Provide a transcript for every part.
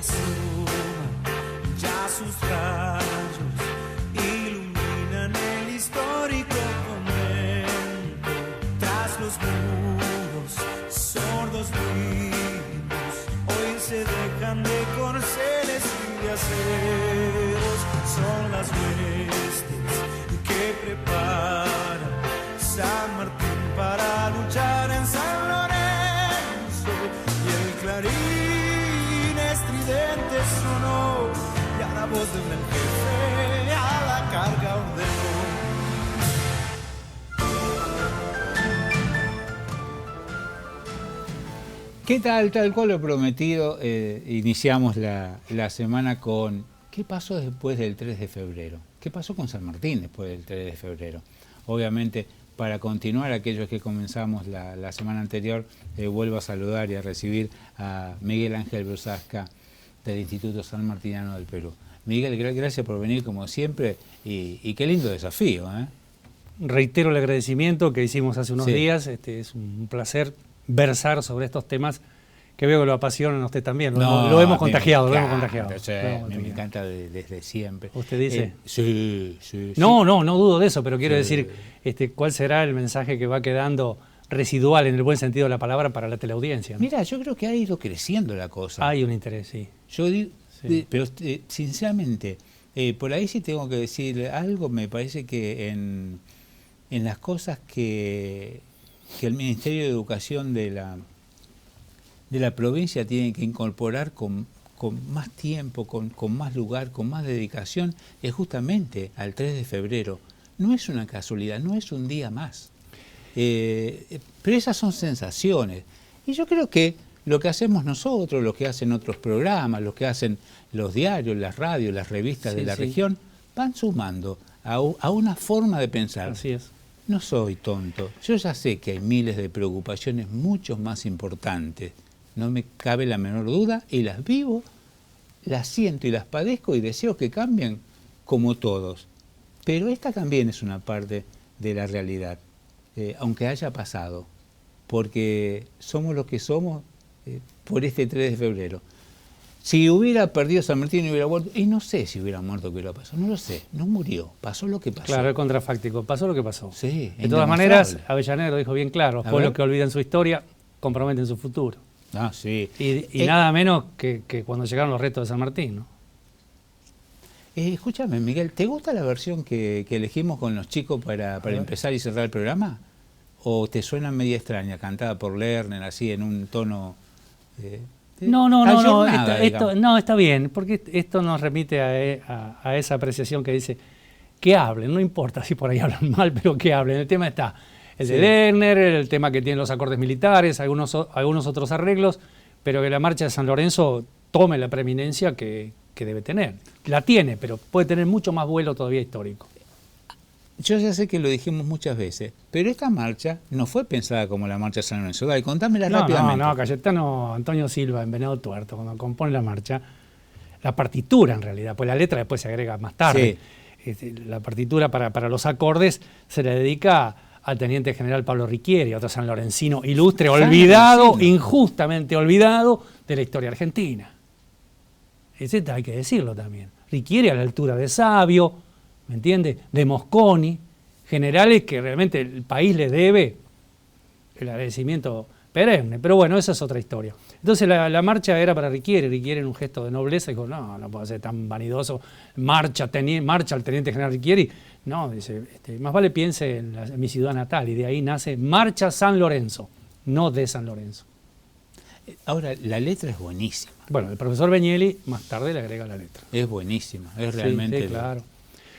asoma, ya sus rayos iluminan el histórico convento. Tras los muros, sordos vivos, hoy se dejan de corceles y de aceros. Son las huestes que prepara San Martín para luchar en San Lorenzo. Y el clarín estridente sonó, y a la voz del jefe a la carga ordenó. ¿Qué tal? Tal cual lo prometido, iniciamos la semana con ¿qué pasó después del 3 de febrero? ¿Qué pasó con San Martín después del 3 de febrero? Obviamente, para continuar aquellos que comenzamos la semana anterior, vuelvo a saludar y a recibir a Miguel Ángel Brusasca del Instituto San Martiniano del Perú. Miguel, gracias por venir como siempre y qué lindo desafío, ¿eh? Reitero el agradecimiento que hicimos hace unos días, es un placer versar sobre estos temas que veo que lo apasionan a usted también. Lo hemos contagiado, me encanta desde siempre. ¿Usted dice? Sí. No dudo de eso, pero quiero decir, ¿cuál será el mensaje que va quedando residual en el buen sentido de la palabra para la teleaudiencia, ¿no? Mira, yo creo que ha ido creciendo la cosa. Hay un interés, sí. Pero sinceramente, por ahí sí tengo que decir algo. Me parece que en las cosas que el Ministerio de Educación de la provincia tiene que incorporar con más tiempo, con más lugar, con más dedicación, es justamente al 3 de febrero. No es una casualidad, no es un día más. Pero esas son sensaciones. Y yo creo que lo que hacemos nosotros, lo que hacen otros programas, lo que hacen los diarios, las radios, las revistas de la región, van sumando a una forma de pensar. Así es. No soy tonto. Yo ya sé que hay miles de preocupaciones mucho más importantes. No me cabe la menor duda y las vivo, las siento y las padezco y deseo que cambien como todos. Pero esta también es una parte de la realidad, aunque haya pasado, porque somos lo que somos por este 3 de febrero. Si hubiera perdido San Martín y hubiera muerto, y no sé si hubiera muerto, qué hubiera pasado, no lo sé, no murió, pasó lo que pasó. Claro, es contrafáctico, pasó lo que pasó. Sí, de todas maneras, Avellaneda lo dijo bien claro, los pueblos que olvidan su historia comprometen su futuro. Ah, sí. Y nada menos que cuando llegaron los retos de San Martín, ¿no? Escúchame, Miguel, ¿te gusta la versión que elegimos con los chicos para empezar y cerrar el programa? ¿O te suena media extraña, cantada por Lerner, así en un tono... No, está bien, porque esto nos remite a esa apreciación que dice que hablen, no importa si por ahí hablan mal, pero que hablen. El tema está el de Lerner, el tema que tienen los acordes militares, algunos otros arreglos, pero que la marcha de San Lorenzo tome la preeminencia que debe tener. La tiene, pero puede tener mucho más vuelo todavía histórico. Yo ya sé que lo dijimos muchas veces, pero esta marcha no fue pensada como la marcha de San Lorenzo. Dale, contámela rápidamente. No, Cayetano Antonio Silva en Venado Tuerto, cuando compone la marcha, la partitura en realidad, pues la letra después se agrega más tarde. Sí. La partitura para los acordes se le dedica al teniente general Pablo Riquieri, otro sanlorencino ilustre, injustamente olvidado de la historia argentina. Ese hay que decirlo también. Riquieri a la altura de Sabio, ¿me entiende? De Mosconi, generales que realmente el país le debe el agradecimiento perenne. Pero bueno, esa es otra historia. Entonces la marcha era para Riquieri en un gesto de nobleza, dijo, no puedo ser tan vanidoso, marcha al teniente general Riquieri. No, dice, más vale piense en mi ciudad natal, y de ahí nace Marcha San Lorenzo, no de San Lorenzo. Ahora, la letra es buenísima. Bueno, el profesor Beñeli más tarde le agrega la letra. Es buenísima, es realmente... Sí, claro.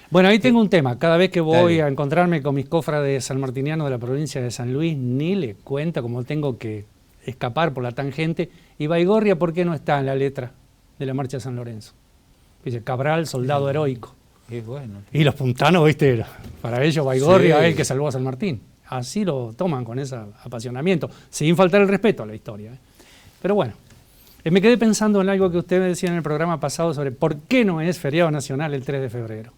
Bueno, ahí tengo un tema. Cada vez que voy a encontrarme con mis cofrades sanmartinianos de la provincia de San Luis, ni le cuenta cómo tengo que escapar por la tangente. Y Baigorria, ¿por qué no está en la letra de la Marcha de San Lorenzo? Dice, Cabral, soldado heroico. Es bueno. Y los puntanos, ¿viste? Para ellos Baigorria es el que salvó a San Martín. Así lo toman con ese apasionamiento, sin faltar el respeto a la historia. Pero bueno, me quedé pensando en algo que usted me decía en el programa pasado sobre por qué no es feriado nacional el 3 de febrero.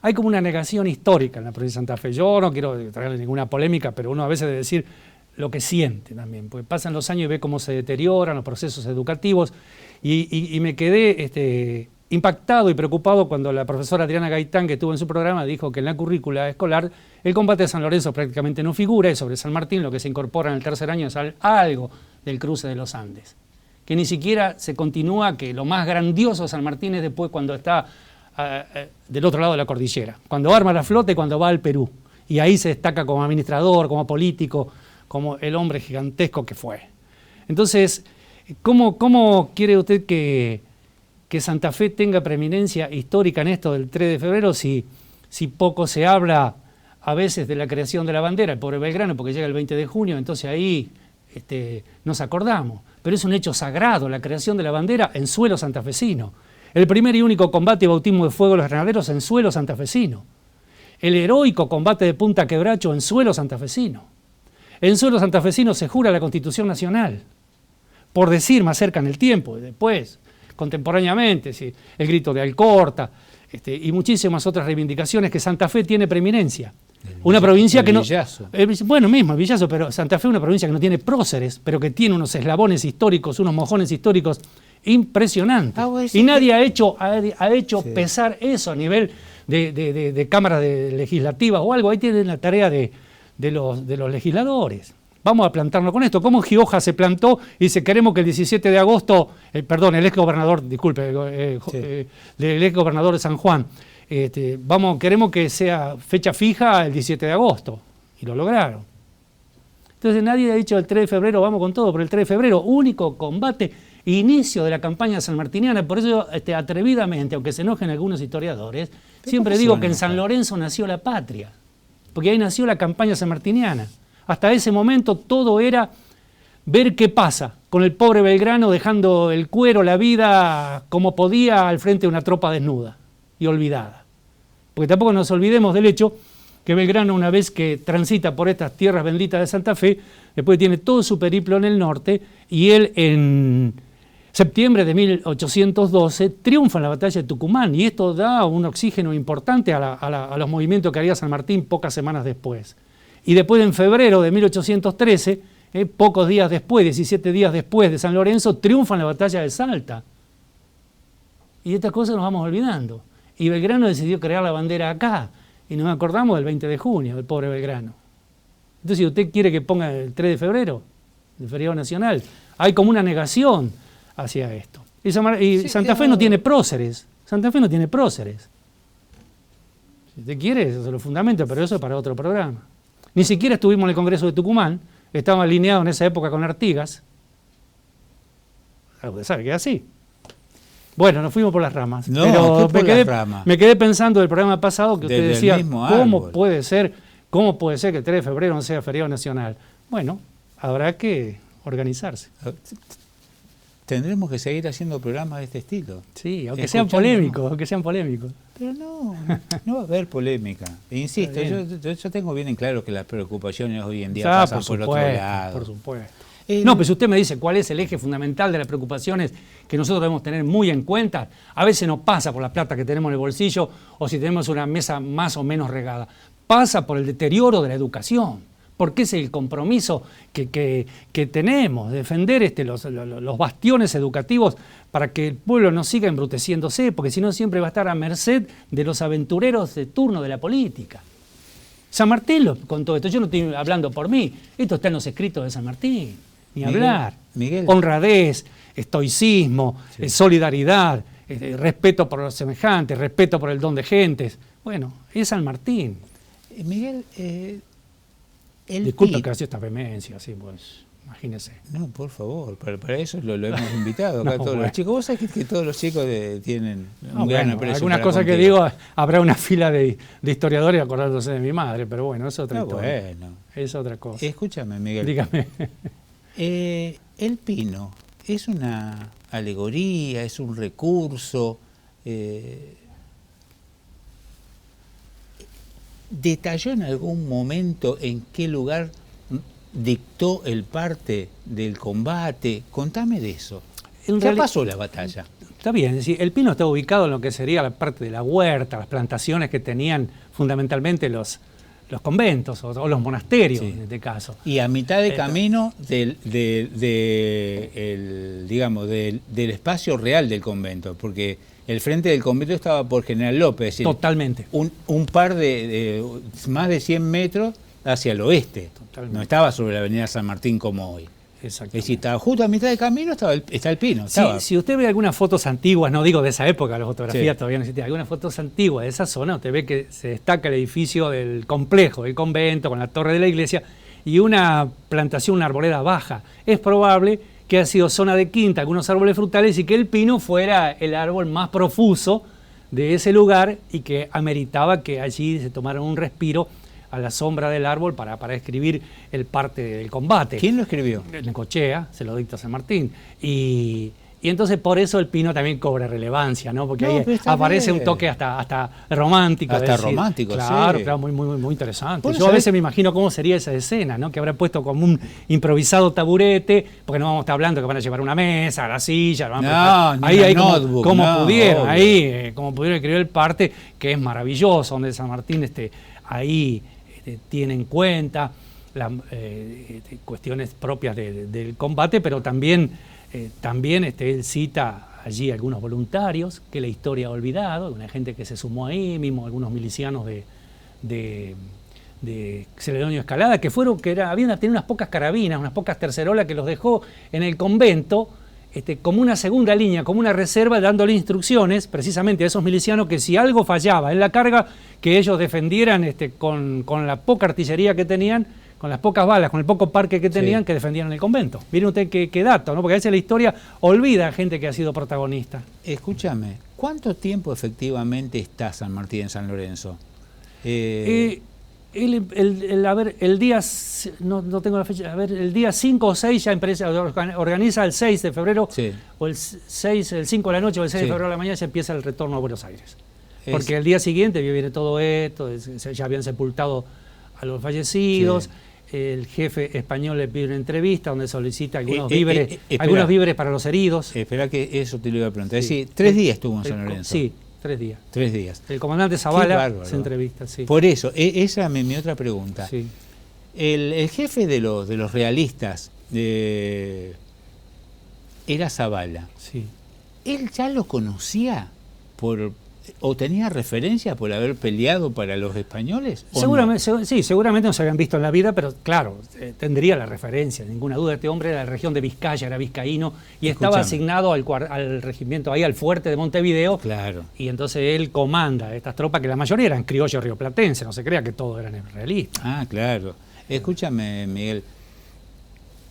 Hay como una negación histórica en la provincia de Santa Fe. Yo no quiero traerle ninguna polémica, pero uno a veces debe decir, lo que siente también, porque pasan los años y ve cómo se deterioran los procesos educativos, y me quedé impactado y preocupado cuando la profesora Adriana Gaitán, que estuvo en su programa, dijo que en la currícula escolar el combate de San Lorenzo prácticamente no figura, y sobre San Martín lo que se incorpora en el tercer año es algo del cruce de los Andes, que ni siquiera se continúa, que lo más grandioso de San Martín es después cuando está del otro lado de la cordillera, cuando arma la flota y cuando va al Perú, y ahí se destaca como administrador, como político, como el hombre gigantesco que fue. Entonces, ¿cómo quiere usted que Santa Fe tenga preeminencia histórica en esto del 3 de febrero si poco se habla a veces de la creación de la bandera, el pobre Belgrano, porque llega el 20 de junio, entonces ahí nos acordamos? Pero es un hecho sagrado la creación de la bandera en suelo santafesino. El primer y único combate y bautismo de fuego de los granaderos en suelo santafesino. El heroico combate de Punta Quebracho en suelo santafesino. En suelo santafesino se jura la Constitución Nacional. Por decir más cerca en el tiempo, y después, contemporáneamente, ¿sí?, el grito de Alcorta, y muchísimas otras reivindicaciones, que Santa Fe tiene preeminencia. Una provincia que no... Bueno, mismo, el Villazo, pero Santa Fe es una provincia que no tiene próceres, pero que tiene unos eslabones históricos, unos mojones históricos impresionantes. Y nadie ha hecho pesar eso a nivel de cámara legislativa o algo. Ahí tienen la tarea de los legisladores. Vamos a plantarnos con esto. ¿Cómo Gioja se plantó y dice, queremos que el 17 de agosto, el ex gobernador, el ex gobernador de San Juan, queremos que sea fecha fija el 17 de agosto? Y lo lograron. Entonces nadie ha dicho el 3 de febrero, vamos con todo, pero el 3 de febrero, único combate, inicio de la campaña sanmartiniana. Por eso atrevidamente, aunque se enojen algunos historiadores, siempre digo que en San Lorenzo nació la patria, porque ahí nació la campaña sanmartiniana. Hasta ese momento todo era ver qué pasa con el pobre Belgrano dejando el cuero, la vida como podía al frente de una tropa desnuda y olvidada. Porque tampoco nos olvidemos del hecho que Belgrano, una vez que transita por estas tierras benditas de Santa Fe, después tiene todo su periplo en el norte, y él en septiembre de 1812 triunfa en la batalla de Tucumán, y esto da un oxígeno importante a los movimientos que haría San Martín pocas semanas después. Y después, en febrero de 1813, pocos días después, 17 días después de San Lorenzo, triunfa en la batalla de Salta. Y de estas cosas nos vamos olvidando. Y Belgrano decidió crear la bandera acá, y nos acordamos del 20 de junio, del pobre Belgrano. Entonces, si usted quiere que ponga el 3 de febrero, el feriado nacional, hay como una negación hacia esto. Y Santa Fe no tiene próceres. Santa Fe no tiene próceres. Si usted quiere, eso es lo fundamento, pero eso es para otro programa. Ni siquiera estuvimos en el Congreso de Tucumán, estaba alineado en esa época con Artigas. Usted sabe que es así. Bueno, nos fuimos por las ramas. No, pero me quedé pensando del programa pasado que usted decía, ¿cómo puede ser que el 3 de febrero no sea feriado nacional? Bueno, habrá que organizarse. Tendremos que seguir haciendo programas de este estilo. Sí, aunque sean polémicos. Pero no va a haber polémica. Insisto, yo tengo bien en claro que las preocupaciones hoy en día pasan por otro lado. Por supuesto. No, pero si usted me dice cuál es el eje fundamental de las preocupaciones que nosotros debemos tener muy en cuenta, a veces no pasa por la plata que tenemos en el bolsillo o si tenemos una mesa más o menos regada. Pasa por el deterioro de la educación. Porque es el compromiso que tenemos, defender los bastiones educativos para que el pueblo no siga embruteciéndose, porque si no siempre va a estar a merced de los aventureros de turno de la política. San Martín con todo esto, yo no estoy hablando por mí, esto está en los escritos de San Martín, ni hablar. Miguel. Honradez, estoicismo, solidaridad, respeto por los semejantes, respeto por el don de gentes. Bueno, es San Martín. Miguel, disculpa que hacía esta vehemencia, así pues, imagínese. No, por favor, para eso lo hemos invitado acá todos los chicos. Vos sabés que todos los chicos tienen un gran aprecio. Algunas cosas que digo, habrá una fila de historiadores acordándose de mi madre, pero bueno, es otra historia. Bueno. Es otra cosa. Escúchame, Miguel. Dígame. El pino es una alegoría, es un recurso. ¿Detalló en algún momento en qué lugar dictó el parte del combate? Contame de eso. ¿Qué pasó la batalla? Está bien, sí, el pino está ubicado en lo que sería la parte de la huerta, las plantaciones que tenían fundamentalmente los los conventos o los monasterios, Sí. en este caso. Y a mitad de camino digamos, del espacio real del convento, porque el frente del convento estaba por General López, es decir, Totalmente. un par de más de 100 metros hacia el oeste. Totalmente. No estaba sobre la avenida San Martín como hoy. Es decir, estaba justo a mitad de camino, está el pino. Si usted ve algunas fotos antiguas, no digo de esa época, la fotografía Sí. todavía no existía, algunas fotos antiguas de esa zona, usted ve que se destaca el edificio del complejo, del convento, con la torre de la iglesia, y una plantación, una arboleda baja. Es probable que haya sido zona de quinta, algunos árboles frutales, y que el pino fuera el árbol más profuso de ese lugar y que ameritaba que allí se tomara un respiro a la sombra del árbol para escribir el parte del combate. ¿Quién lo escribió? Necochea, se lo dicta San Martín. Y entonces por eso el pino también cobra relevancia, ¿no? Porque ahí aparece un toque hasta romántico. Hasta romántico, claro, sí. Claro, muy interesante. Bueno, Yo a veces me imagino cómo sería esa escena, ¿no? Que habrá puesto como un improvisado taburete, porque no vamos a estar hablando que van a llevar una mesa, la silla, ahí como pudieron, como pudieron escribir el parte, que es maravilloso, donde San Martín ahí tiene en cuenta cuestiones propias del combate, pero también él cita allí algunos voluntarios que la historia ha olvidado, una gente que se sumó ahí mismo, algunos milicianos de Celedonio Escalada, habían tenido unas pocas carabinas, unas pocas tercerolas que los dejó en el convento, como una segunda línea, como una reserva, dándole instrucciones precisamente a esos milicianos que si algo fallaba en la carga, que ellos defendieran con la poca artillería que tenían, con las pocas balas, con el poco parque que tenían, sí, que defendieran el convento. Miren usted qué dato, ¿no? Porque a veces la historia olvida a gente que ha sido protagonista. Escúchame, ¿cuánto tiempo efectivamente está San Martín en San Lorenzo? El día, no tengo la fecha, el día 5 o 6 ya organiza el 6 de febrero, sí, o el 5 de la noche o el 6 sí, de febrero de la mañana se empieza el retorno a Buenos Aires. Porque el día siguiente viene todo esto, ya habían sepultado a los fallecidos, sí, el jefe español le pide una entrevista donde solicita algunos víveres para los heridos. Espera que eso te lo iba a preguntar. Sí. Es decir, 3 días estuvo en San Lorenzo. Sí. 3 días. 3 días. El comandante Zavala se entrevista, sí. Por eso, esa es mi otra pregunta. Sí. El jefe de los realistas era Zavala. Sí. ¿Él ya lo conocía o tenía referencia por haber peleado para los españoles? Seguramente, no? Sí, seguramente no se habían visto en la vida, pero claro, tendría la referencia, ninguna duda. Este hombre era de la región de Vizcaya, era vizcaíno, y estaba asignado al regimiento, ahí al fuerte de Montevideo. Claro. Y entonces él comanda estas tropas, que la mayoría eran criollos rioplatenses, no se crea que todos eran realistas. Ah, claro. Escúchame, Miguel.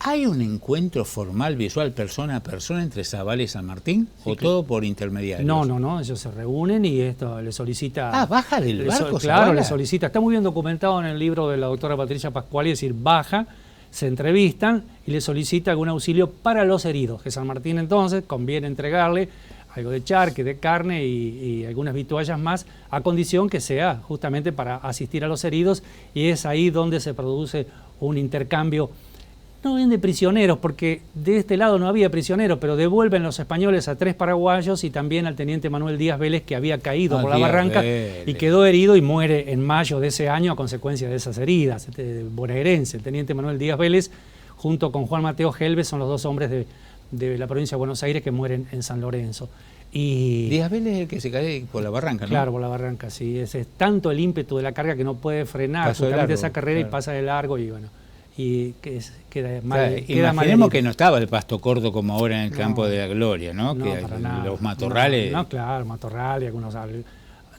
¿Hay un encuentro formal, visual, persona a persona entre Zavala y San Martín? Sí, ¿o todo por intermediarios? No, ellos se reúnen y esto le solicita... Ah, baja del barco, claro, Zavala. Le solicita. Está muy bien documentado en el libro de la doctora Patricia Pascuali, es decir, baja, se entrevistan y le solicita algún auxilio para los heridos, que San Martín entonces conviene entregarle algo de charque, de carne y algunas vituallas más, a condición que sea justamente para asistir a los heridos, y es ahí donde se produce un intercambio, no bien de prisioneros, porque de este lado no había prisioneros, pero devuelven los españoles a 3 paraguayos y también al teniente Manuel Díaz Vélez, que había caído por la barranca y quedó herido y muere en mayo de ese año a consecuencia de esas heridas. Bonaerense, el teniente Manuel Díaz Vélez, junto con Juan Mateo Gelbes, son los 2 hombres de la provincia de Buenos Aires que mueren en San Lorenzo. Y Díaz Vélez es el que se cae por la barranca, ¿no? Claro, por la barranca, sí. Es tanto el ímpetu de la carga que no puede frenar justamente esa carrera, claro, y pasa de largo y bueno... y queda mal. Imaginemos que no estaba el pasto corto como ahora en el campo de la Gloria, ¿no? Que para nada. Los matorrales. No, claro, matorrales, algunos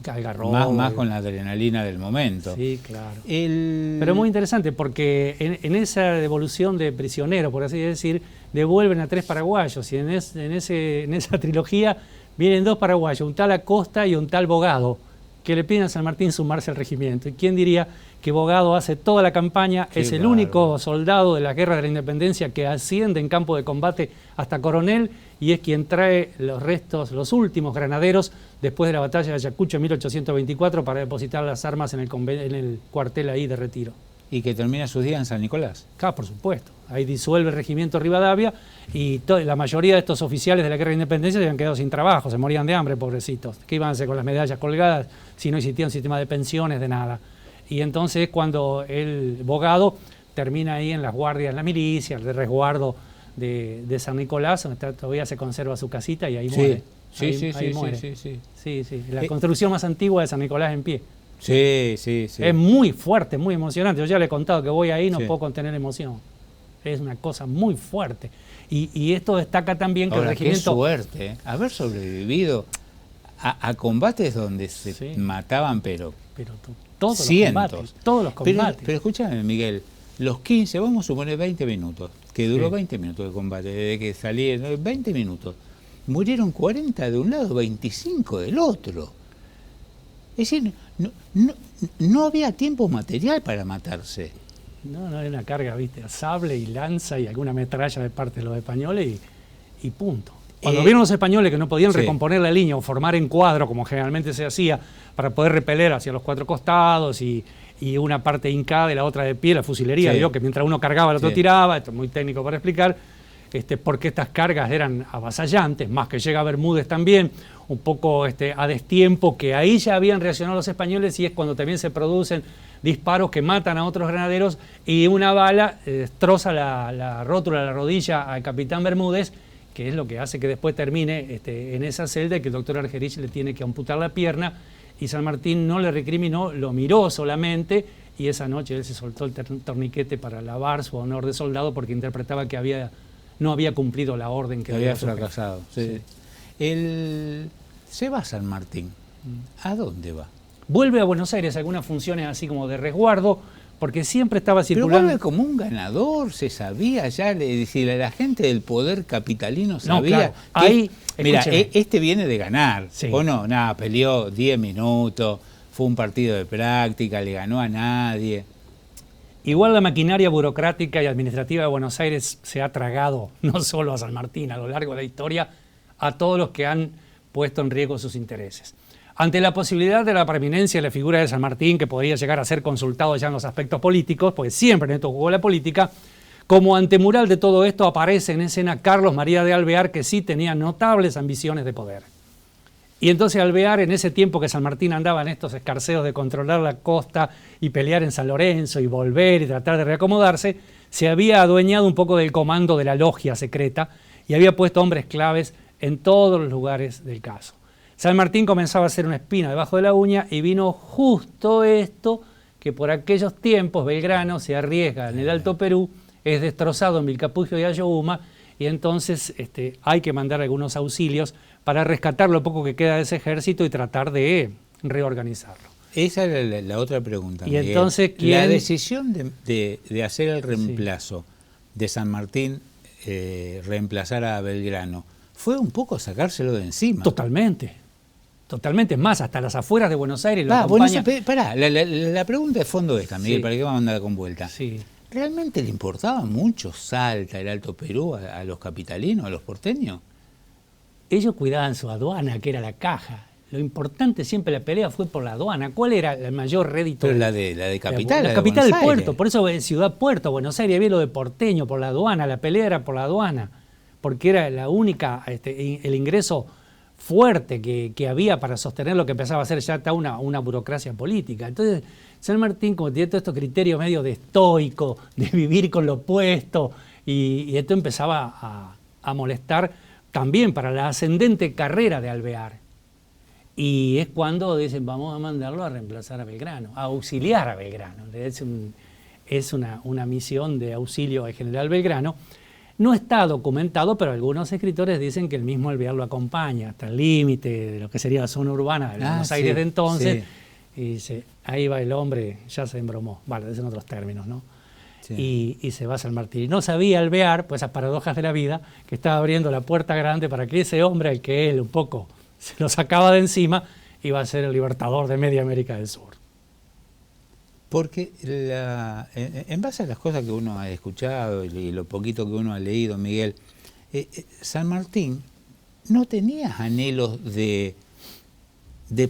algarrobos. Más con la adrenalina del momento. Sí, claro. Pero muy interesante porque en esa devolución de prisioneros, por así decir, devuelven a 3 paraguayos y en esa trilogía vienen 2 paraguayos, un tal Acosta y un tal Bogado, que le piden a San Martín sumarse al regimiento. ¿Y quién diría que Bogado hace toda la campaña? Es el único soldado de la Guerra de la Independencia que asciende en campo de combate hasta coronel y es quien trae los restos, los últimos granaderos después de la batalla de Ayacucho en 1824 para depositar las armas en el cuartel ahí de Retiro. ¿Y que termina sus días en San Nicolás? Claro, por supuesto. Ahí disuelve el regimiento Rivadavia y la mayoría de estos oficiales de la Guerra de Independencia se habían quedado sin trabajo, se morían de hambre, pobrecitos. ¿Qué iban a hacer con las medallas colgadas si no existía un sistema de pensiones, de nada? y entonces cuando el Bogado termina ahí en las guardias de la milicia, el resguardo de San Nicolás, donde todavía se conserva su casita y ahí muere. Ahí muere. Sí, la construcción más antigua de San Nicolás en pie. Sí. Es muy fuerte, muy emocionante. Yo ya le he contado que voy ahí, no puedo contener emoción. Es una cosa muy fuerte. Y esto destaca también que ahora, el regimiento... qué suerte, haber sobrevivido a combates donde se mataban, pero todos cientos. Todos los combates. Pero escúchame, Miguel, los 15, vamos a suponer 20 minutos, que duró 20 minutos de combate, desde que salí, 20 minutos. Murieron 40 de un lado, 25 del otro. Es decir, no había tiempo material para matarse. No era una carga, viste, a sable y lanza y alguna metralla de parte de los españoles y punto. Cuando vieron los españoles que no podían recomponer la línea o formar en cuadro, como generalmente se hacía, para poder repeler hacia los cuatro costados y una parte hincada y la otra de pie, la fusilería, digo, que mientras uno cargaba el otro tiraba, esto es muy técnico para explicar, porque estas cargas eran avasallantes, más que llega Bermúdez también, un poco a destiempo, que ahí ya habían reaccionado los españoles y es cuando también se producen disparos que matan a otros granaderos y una bala destroza la rótula de la rodilla al capitán Bermúdez, que es lo que hace que después termine en esa celda y que el doctor Argerich le tiene que amputar la pierna y San Martín no le recriminó, lo miró solamente y esa noche él se soltó el torniquete para lavar su honor de soldado porque interpretaba que no había cumplido la orden que había fracasado. Se va a San Martín. ¿A dónde va? Vuelve a Buenos Aires, algunas funciones así como de resguardo, porque siempre estaba circulando... Pero vuelve como un ganador, se sabía ya, decir, la gente del poder capitalino sabía... No, claro. Mira, este viene de ganar, ¿o no? Nada, peleó 10 minutos, fue un partido de práctica, le ganó a nadie... Igual la maquinaria burocrática y administrativa de Buenos Aires se ha tragado, no solo a San Martín, a lo largo de la historia, a todos los que han puesto en riesgo sus intereses. Ante la posibilidad de la preeminencia de la figura de San Martín, que podría llegar a ser consultado ya en los aspectos políticos, pues siempre en esto jugó la política, como antemural de todo esto aparece en escena Carlos María de Alvear, que sí tenía notables ambiciones de poder. Y entonces Alvear, en ese tiempo que San Martín andaba en estos escarceos de controlar la costa y pelear en San Lorenzo y volver y tratar de reacomodarse, se había adueñado un poco del comando de la logia secreta y había puesto hombres claves en todos los lugares del caso. San Martín comenzaba a hacer una espina debajo de la uña y vino justo esto que por aquellos tiempos Belgrano se arriesga en el Alto Perú, es destrozado en Vilcapugio y Ayohuma y entonces hay que mandar algunos auxilios para rescatar lo poco que queda de ese ejército y tratar de reorganizarlo. Esa era la otra pregunta. Y Miguel. entonces, la decisión de hacer el reemplazo de San Martín, reemplazar a Belgrano, fue un poco sacárselo de encima. Totalmente. Es más, hasta las afueras de Buenos Aires lo acompaña... Pará, la pregunta de fondo es esta, Miguel, ¿para qué vamos a andar con vuelta? Sí. ¿Realmente le importaba mucho Salta, el Alto Perú, a los capitalinos, a los porteños? Ellos cuidaban su aduana, que era la caja. Lo importante siempre la pelea fue por la aduana. ¿Cuál era el mayor rédito? Pero la de capital. La capital del puerto. Por eso Ciudad Puerto, Buenos Aires, había lo de porteño, por la aduana. La pelea era por la aduana. Porque era la única, el ingreso fuerte que había para sostener lo que empezaba a ser ya una burocracia política. Entonces, San Martín, como tiene todos estos criterios medio de estoico, de vivir con lo opuesto, y esto empezaba a molestar también para la ascendente carrera de Alvear. Y es cuando dicen, vamos a mandarlo a reemplazar a Belgrano, a auxiliar a Belgrano. Es una misión de auxilio al general Belgrano. No está documentado, pero algunos escritores dicen que el mismo Alvear lo acompaña hasta el límite de lo que sería la zona urbana de Buenos Aires de entonces. Sí. Y dice, ahí va el hombre, ya se embromó. Vale, dicen otros términos, ¿no? Sí. Y se va a San Martín. Y no sabía Alvear, pues esas paradojas de la vida, que estaba abriendo la puerta grande para que ese hombre, al que él un poco se lo sacaba de encima, iba a ser el libertador de media América del Sur. Porque en base a las cosas que uno ha escuchado y lo poquito que uno ha leído, Miguel, San Martín no tenía anhelos de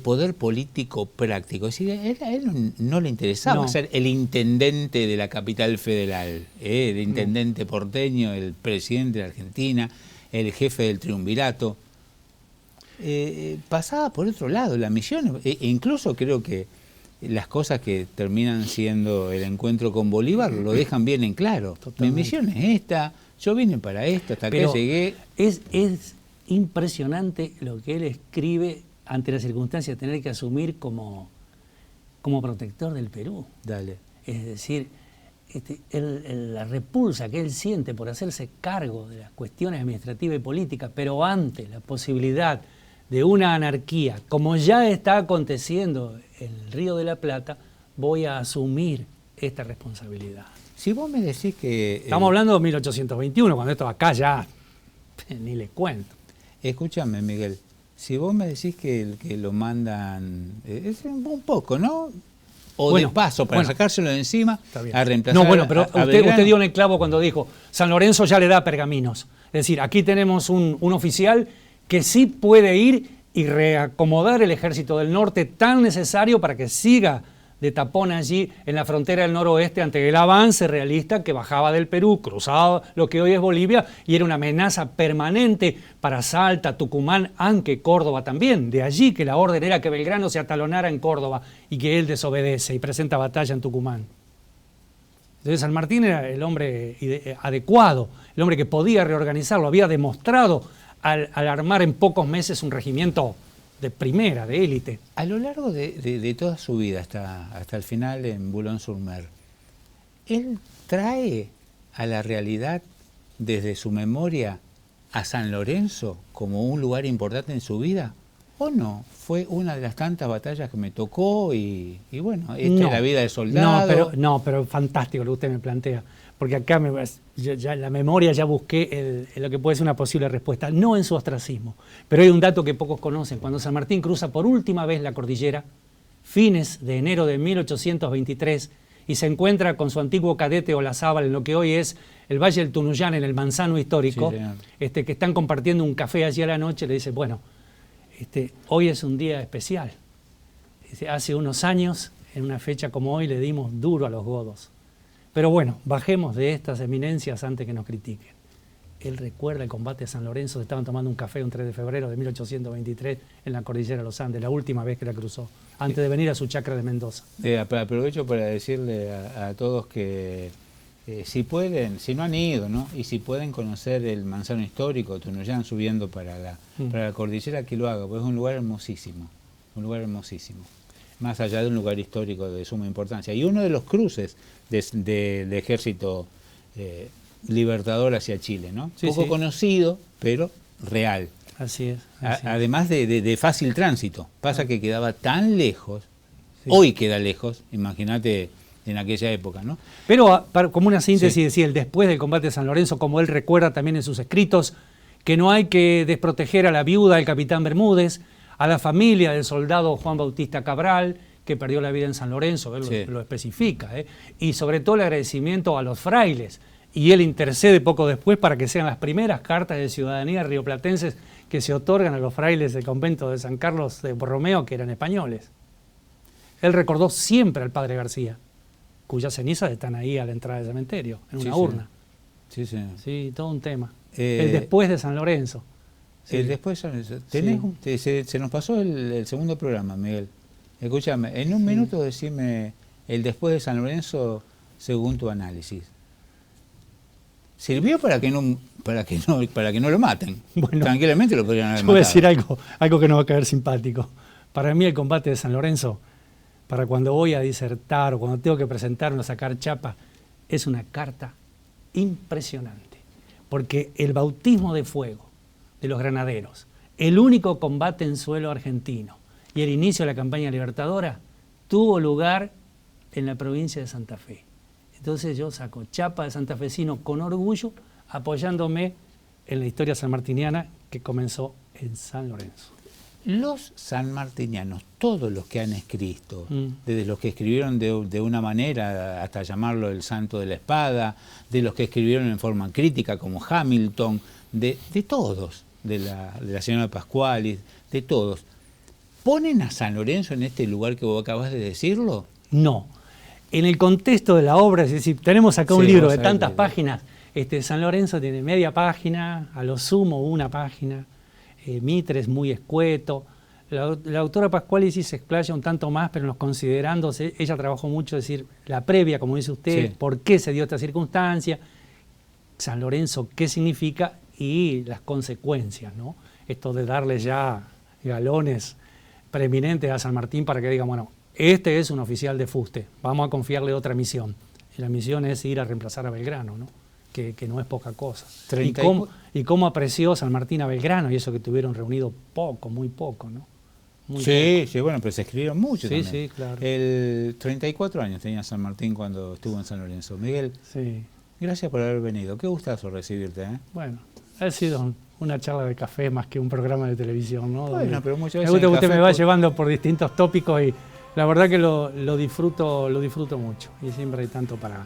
poder político práctico. Es decir, a él no le interesaba ser el intendente de la capital federal, el intendente porteño, el presidente de Argentina, el jefe del triunvirato. Pasaba por otro lado la misión, incluso creo que las cosas que terminan siendo el encuentro con Bolívar lo dejan bien en claro. Totalmente. Mi misión es esta, yo vine para esto, hasta Pero acá llegué. Es impresionante lo que él escribe ante la circunstancia de tener que asumir como protector del Perú. Dale. Es decir, la repulsa que él siente por hacerse cargo de las cuestiones administrativas y políticas, pero ante la posibilidad de una anarquía, como ya está aconteciendo en el Río de la Plata, voy a asumir esta responsabilidad. Si vos me decís que... Estamos hablando de 1821, cuando esto acá ya ni le cuento. Escúchame, Miguel, si vos me decís que lo mandan, es un poco, ¿no? O Bueno, de paso, para sacárselo de encima, Está bien. a reemplazar No, bueno, pero a Belgrano. usted dio en el clavo cuando dijo, San Lorenzo ya le da pergaminos. Es decir, aquí tenemos un oficial que sí puede ir y reacomodar el ejército del norte tan necesario para que siga de tapón allí en la frontera del noroeste ante el avance realista que bajaba del Perú, cruzaba lo que hoy es Bolivia, y era una amenaza permanente para Salta, Tucumán, aunque Córdoba también. De allí que la orden era que Belgrano se atalonara en Córdoba y que él desobedece y presenta batalla en Tucumán. Entonces San Martín era el hombre adecuado, el hombre que podía reorganizarlo, había demostrado al armar en pocos meses un regimiento de primera, de élite. A lo largo de toda su vida, hasta el final en Boulogne-sur-Mer, ¿él trae a la realidad desde su memoria a San Lorenzo como un lugar importante en su vida? ¿O no? Fue una de las tantas batallas que me tocó y bueno, esta es la vida de soldado. Pero fantástico lo que usted me plantea, porque acá ya la memoria ya busqué lo que puede ser una posible respuesta, no en su ostracismo, pero hay un dato que pocos conocen. Cuando San Martín cruza por última vez la cordillera, fines de enero de 1823, y se encuentra con su antiguo cadete Olazábal en lo que hoy es el Valle del Tunuyán, en el Manzano histórico, Sí, que están compartiendo un café allí a la noche, le dice, bueno, hoy es un día especial. Dice, hace unos años, en una fecha como hoy, le dimos duro a los godos. Pero bueno, bajemos de estas eminencias antes que nos critiquen. Él recuerda el combate de San Lorenzo, se estaban tomando un café un 3 de febrero de 1823 en la cordillera de los Andes, la última vez que la cruzó, antes de venir a su chacra de Mendoza. Aprovecho para decirle a todos que si pueden, si no han ido, ¿no? Y si pueden conocer el Manzano histórico, Tunuyán, subiendo para la cordillera, que lo haga, porque es un lugar hermosísimo, más allá de un lugar histórico de suma importancia. Y uno de los cruces del ejército libertador hacia Chile, ¿no? Sí, poco sí. conocido, pero real. Así es. Además de fácil tránsito. Pasa que quedaba tan lejos, Sí. Hoy queda lejos, imagínate en aquella época, ¿no? Pero como una síntesis, Sí. decía, el después del combate de San Lorenzo, como él recuerda también en sus escritos, que no hay que desproteger a la viuda del capitán Bermúdez, a la familia del soldado Juan Bautista Cabral, que perdió la vida en San Lorenzo, él Sí. lo especifica, y sobre todo el agradecimiento a los frailes, y él intercede poco después para que sean las primeras cartas de ciudadanía rioplatenses que se otorgan a los frailes del convento de San Carlos de Borromeo, que eran españoles. Él recordó siempre al padre García, cuyas cenizas están ahí a la entrada del cementerio, en una urna. Sí, sí. Sí, todo un tema. El después de San Lorenzo. Sí. El después, se nos pasó el segundo programa, Miguel. Escúchame, en un minuto decime el después de San Lorenzo según tu análisis. ¿Sirvió para que no lo maten? Bueno, tranquilamente lo podrían haber yo voy a matado. decir algo que no va a caer simpático. Para mí el combate de San Lorenzo, para cuando voy a disertar o cuando tengo que presentarme o sacar chapa, es una carta impresionante. Porque el bautismo de fuego de los granaderos, el único combate en suelo argentino y el inicio de la campaña libertadora tuvo lugar en la provincia de Santa Fe. Entonces yo saco chapa de santafesino con orgullo, apoyándome en la historia sanmartiniana que comenzó en San Lorenzo. Los sanmartinianos, todos los que han escrito, desde los que escribieron de una manera hasta llamarlo el santo de la espada, de los que escribieron en forma crítica como Hamilton, de todos, de la señora Pascualis, de todos, ¿ponen a San Lorenzo en este lugar que vos acabas de decirlo? No. En el contexto de la obra, es decir, tenemos acá un libro de tantas páginas, San Lorenzo tiene media página, a lo sumo una página, Mitre es muy escueto, La doctora Pascuali sí se explaya un tanto más, pero en los considerandos, ella trabajó mucho, es decir, la previa, como dice usted, Sí. por qué se dio esta circunstancia, San Lorenzo, qué significa y las consecuencias, ¿no? Esto de darle ya galones preeminentes a San Martín para que digan, bueno, este es un oficial de fuste, vamos a confiarle otra misión. Y la misión es ir a reemplazar a Belgrano, ¿no? Que no es poca cosa. ¿Y cómo apreció San Martín a Belgrano? Y eso que tuvieron reunido poco, muy poco, ¿no? Muy Sí, sí, bueno, pero se escribieron mucho Sí, también. sí, claro. 34 años tenía San Martín cuando estuvo en San Lorenzo. Miguel, Sí, gracias por haber venido. Qué gustazo recibirte, ¿eh? bueno, ha sido una charla de café más que un programa de televisión, ¿no? Bueno, pero muchas Me veces gusta en que usted café me va por- llevando por distintos tópicos y la verdad que lo disfruto mucho. Y siempre hay tanto para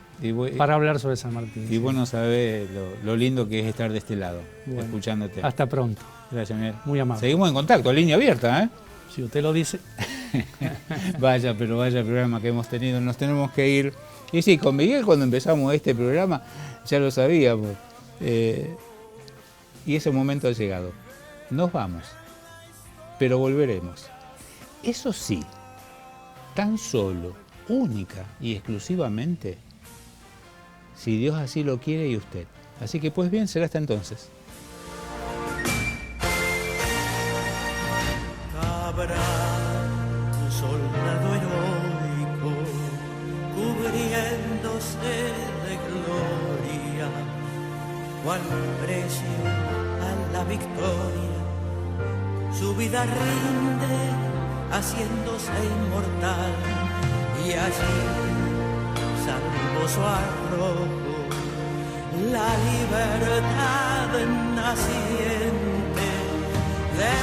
hablar sobre San Martín. Y sí. vos no sabés lo lindo que es estar de este lado, Bueno, escuchándote. Hasta pronto. Gracias, Miguel. Muy amable. Seguimos en contacto, línea abierta, ¿eh? Si usted lo dice. Vaya programa que hemos tenido, nos tenemos que ir. Y sí, con Miguel cuando empezamos este programa ya lo sabíamos. Y ese momento ha llegado. Nos vamos, pero volveremos. Eso sí, tan solo, única y exclusivamente, si Dios así lo quiere y usted. Así que pues bien, será hasta entonces. Habrá un soldado heroico cubriéndose de gloria, cual precio a la victoria, su vida rinde haciéndose inmortal, y allí, salvo su arrojo, la libertad naciente de